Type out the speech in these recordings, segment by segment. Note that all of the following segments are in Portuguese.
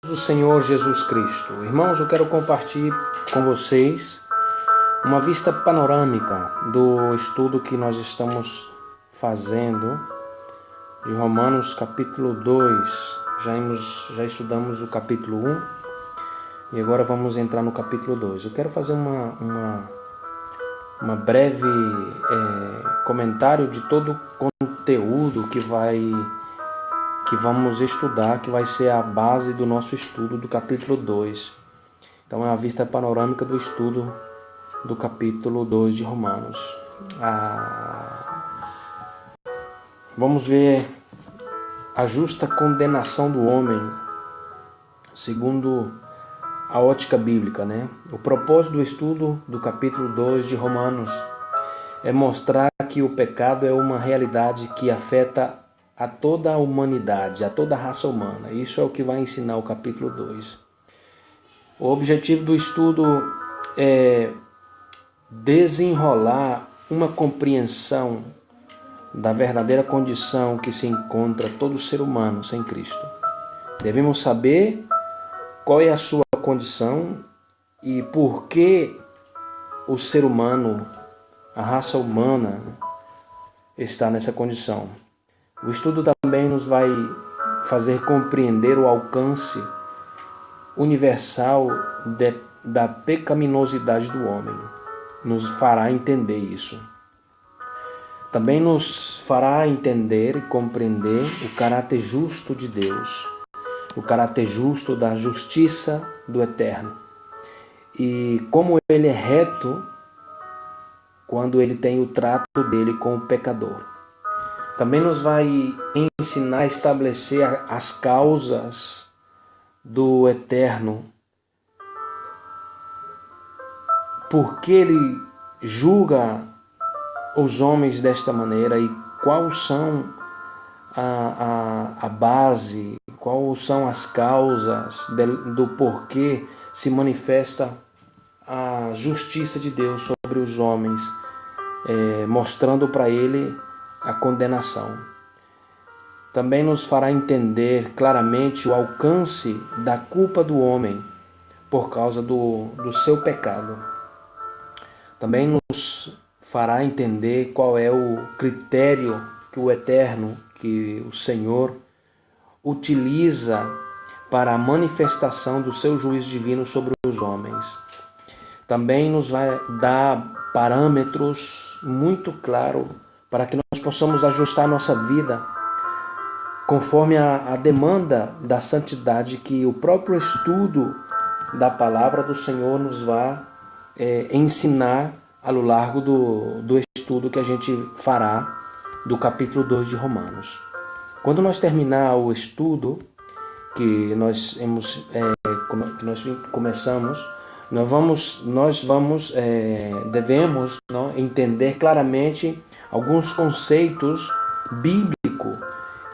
Do Senhor Jesus Cristo. Irmãos, eu quero compartilhar com vocês uma vista panorâmica do estudo que nós estamos fazendo de Romanos capítulo 2. Já estudamos o capítulo 1 e agora vamos entrar no capítulo 2. Eu quero fazer uma breve comentário de todo o conteúdo que vamos estudar, que vai ser a base do nosso estudo do capítulo 2. Então é a vista panorâmica do estudo do capítulo 2 de Romanos. Vamos ver a justa condenação do homem, segundo a ótica bíblica, né? O propósito do estudo do capítulo 2 de Romanos é mostrar que o pecado é uma realidade que afeta a toda a humanidade, a toda a raça humana. Isso é o que vai ensinar o capítulo 2. O objetivo do estudo é desenrolar uma compreensão da verdadeira condição que se encontra todo ser humano sem Cristo. Devemos saber qual é a sua condição e por que o ser humano, a raça humana, está nessa condição. O estudo também nos vai fazer compreender o alcance universal da pecaminosidade do homem. Nos fará entender isso. Também nos fará entender e compreender o caráter justo de Deus, o caráter justo da justiça do Eterno. E como ele é reto quando ele tem o trato dele com o pecador. Também nos vai ensinar a estabelecer as causas do Eterno. Por que ele julga os homens desta maneira e quais são a base, quais são as causas do porquê se manifesta a justiça de Deus sobre os homens, mostrando para ele a condenação. Também nos fará entender claramente o alcance da culpa do homem por causa do seu pecado. Também nos fará entender qual é o critério que o Eterno, que o Senhor, utiliza para a manifestação do seu juízo divino sobre os homens. Também nos vai dar parâmetros muito claros para que nós possamos ajustar nossa vida conforme a demanda da santidade que o próprio estudo da palavra do Senhor nos vai ensinar ao largo do estudo que a gente fará do capítulo 2 de Romanos. Quando nós terminar o estudo que nós começamos, devemos entender claramente alguns conceitos bíblicos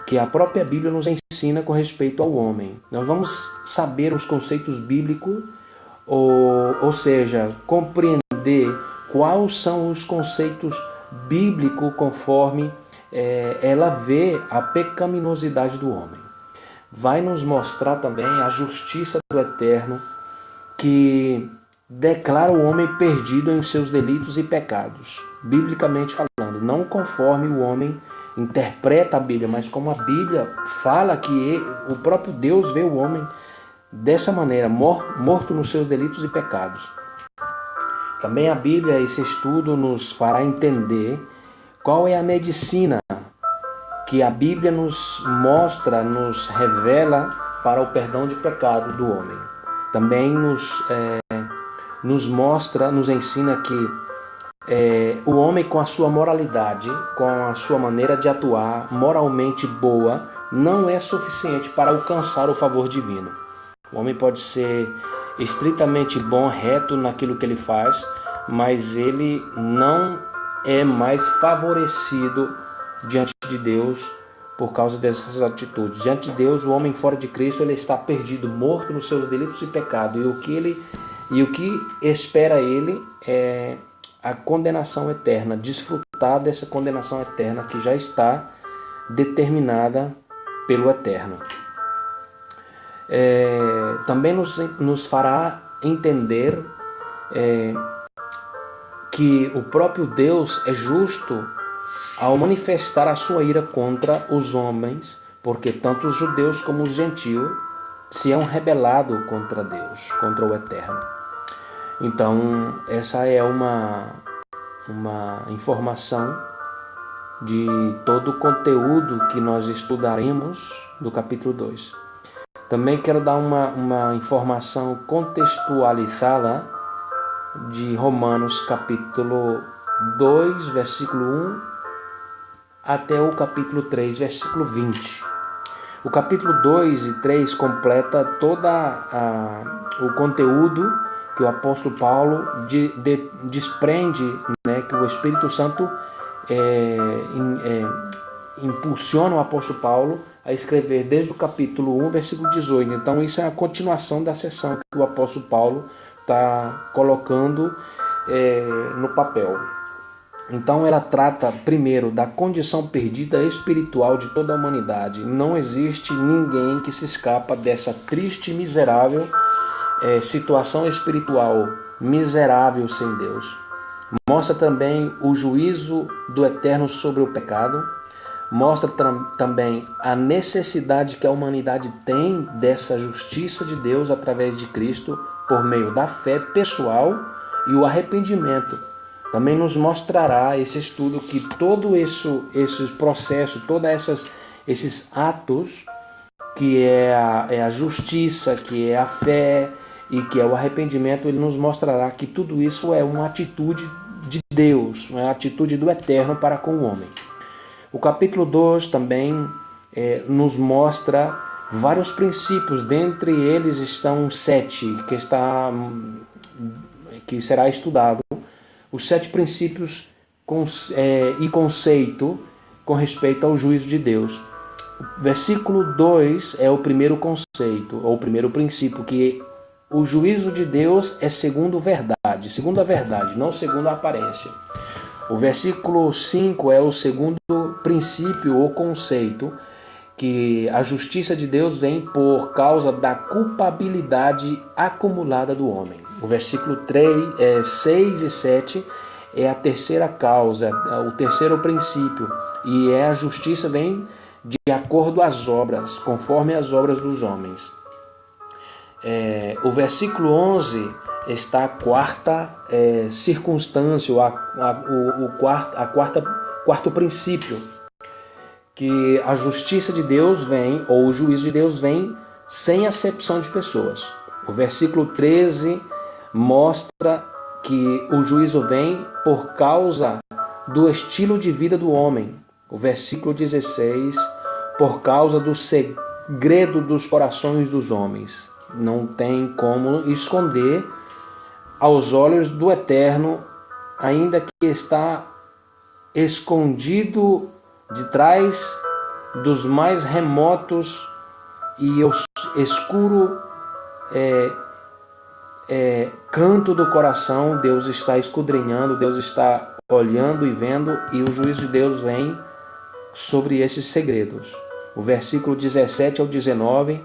que a própria Bíblia nos ensina com respeito ao homem. Nós vamos saber os conceitos bíblicos, ou seja, compreender quais são os conceitos bíblicos conforme ela vê a pecaminosidade do homem. Vai nos mostrar também a justiça do Eterno, que declara o homem perdido em seus delitos e pecados, biblicamente falando, não conforme o homem interpreta a Bíblia, mas como a Bíblia fala que o próprio Deus vê o homem dessa maneira, morto nos seus delitos e pecados. Também a Bíblia, esse estudo nos fará entender qual é a medicina que a Bíblia nos mostra, nos revela para o perdão de pecado do homem. Também nos mostra, nos ensina que o homem, com a sua moralidade, com a sua maneira de atuar moralmente boa, não é suficiente para alcançar o favor divino. O homem pode ser estritamente bom, reto naquilo que ele faz, mas ele não é mais favorecido diante de Deus por causa dessas atitudes. Diante de Deus, o homem fora de Cristo, ele está perdido, morto nos seus delitos e pecados. E o que espera ele é a condenação eterna, desfrutar dessa condenação eterna que já está determinada pelo Eterno. também nos fará entender que o próprio Deus é justo ao manifestar a sua ira contra os homens, porque tanto os judeus como os gentios se hão rebelado contra Deus, contra o Eterno. Então, essa é uma informação de todo o conteúdo que nós estudaremos do capítulo 2. Também quero dar uma informação contextualizada de Romanos capítulo 2, versículo 1 até o capítulo 3, versículo 20. O capítulo 2 e 3 completa todo o conteúdo que o apóstolo Paulo desprende, né, que o Espírito Santo impulsiona o apóstolo Paulo a escrever desde o capítulo 1, versículo 18. Então isso é a continuação da seção que o apóstolo Paulo está colocando no papel. Então ela trata primeiro da condição perdida espiritual de toda a humanidade. Não existe ninguém que se escapa dessa triste e miserável situação espiritual, miserável sem Deus. Mostra também o juízo do Eterno sobre o pecado. Mostra também a necessidade que a humanidade tem dessa justiça de Deus através de Cristo por meio da fé pessoal e o arrependimento. Também nos mostrará esse estudo que todo esse processo, todos esses atos, que é a justiça, que é a fé e que é o arrependimento, ele nos mostrará que tudo isso é uma atitude de Deus, uma atitude do Eterno para com o homem. O capítulo 2 também nos mostra vários princípios, dentre eles estão 7, que será estudado, os 7 princípios e conceito com respeito ao juízo de Deus. O versículo 2 é o primeiro conceito, ou o primeiro princípio, que o juízo de Deus é segundo a verdade, não segundo a aparência. O versículo 5 é o segundo princípio ou conceito, que a justiça de Deus vem por causa da culpabilidade acumulada do homem. O versículo 6 e 7 é a terceira causa, o terceiro princípio, e a justiça vem de acordo às obras, conforme as obras dos homens. O versículo 11 está a quarta circunstância, quarto princípio, que a justiça de Deus vem, ou o juízo de Deus vem, sem acepção de pessoas. O versículo 13 mostra que o juízo vem por causa do estilo de vida do homem. O versículo 16, por causa do segredo dos corações dos homens. Não tem como esconder aos olhos do Eterno, ainda que está escondido de trás dos mais remotos e escuro canto do coração. Deus está esquadrinhando, Deus está olhando e vendo, e o juízo de Deus vem sobre esses segredos. O versículo 17 ao 19,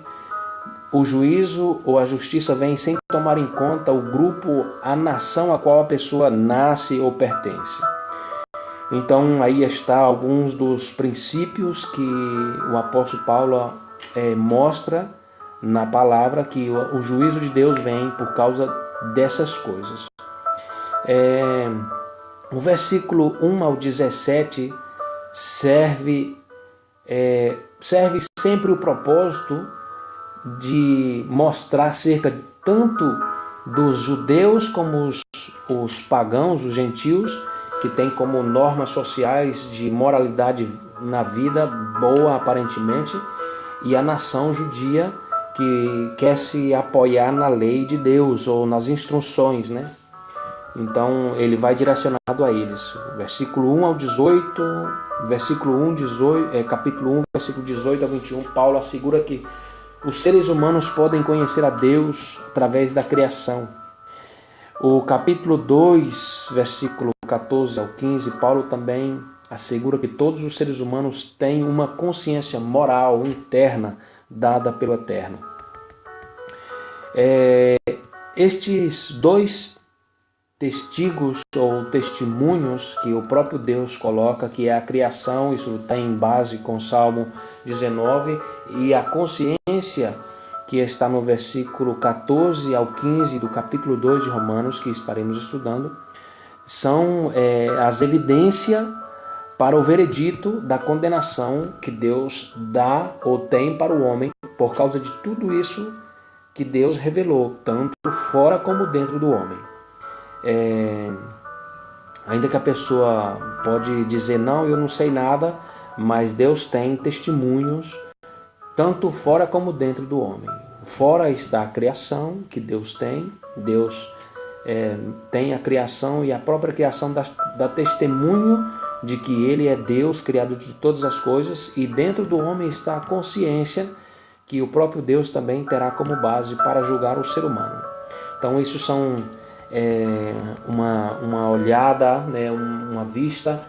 o juízo ou a justiça vem sem tomar em conta o grupo, a nação a qual a pessoa nasce ou pertence. Então aí está alguns dos princípios que o apóstolo Paulo mostra na palavra, que o juízo de Deus vem por causa dessas coisas. O versículo 1 ao 17 serve sempre o propósito de mostrar acerca tanto dos judeus como os pagãos, os gentios, que têm como normas sociais de moralidade na vida boa aparentemente, e a nação judia que quer se apoiar na lei de Deus ou nas instruções, né? Então ele vai direcionado a eles. Versículo 1 ao 18, capítulo 1, versículo 18 ao 21, Paulo assegura que os seres humanos podem conhecer a Deus através da criação. O capítulo 2, versículo 14 ao 15, Paulo também assegura que todos os seres humanos têm uma consciência moral interna dada pelo Eterno. Estes dois testigos ou testemunhos que o próprio Deus coloca, que é a criação, isso tem em base com Salmo 19, e a consciência, que está no versículo 14 ao 15 do capítulo 2 de Romanos, que estaremos estudando, são as evidências para o veredito da condenação que Deus dá ou tem para o homem por causa de tudo isso que Deus revelou, tanto fora como dentro do homem. Ainda que a pessoa pode dizer, não, eu não sei nada, mas Deus tem testemunhos, tanto fora como dentro do homem. Fora está a criação que Deus tem, Deus tem a criação, e a própria criação dá testemunho de que Ele é Deus, criado de todas as coisas, e dentro do homem está a consciência que o próprio Deus também terá como base para julgar o ser humano. Então isso são uma olhada, uma vista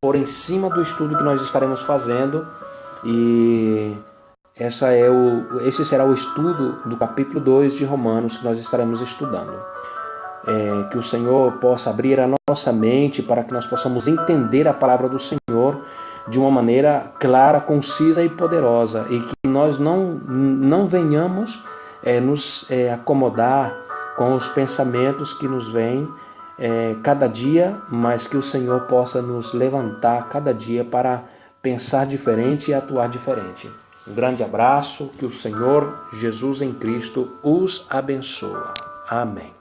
por em cima do estudo que nós estaremos fazendo, e esse será o estudo do capítulo 2 de Romanos que nós estaremos estudando. Que o Senhor possa abrir a nossa mente para que nós possamos entender a palavra do Senhor de uma maneira clara, concisa e poderosa, e que nós não venhamos nos acomodar com os pensamentos que nos vêm cada dia, mas que o Senhor possa nos levantar cada dia para pensar diferente e atuar diferente. Um grande abraço, que o Senhor Jesus em Cristo os abençoe. Amém.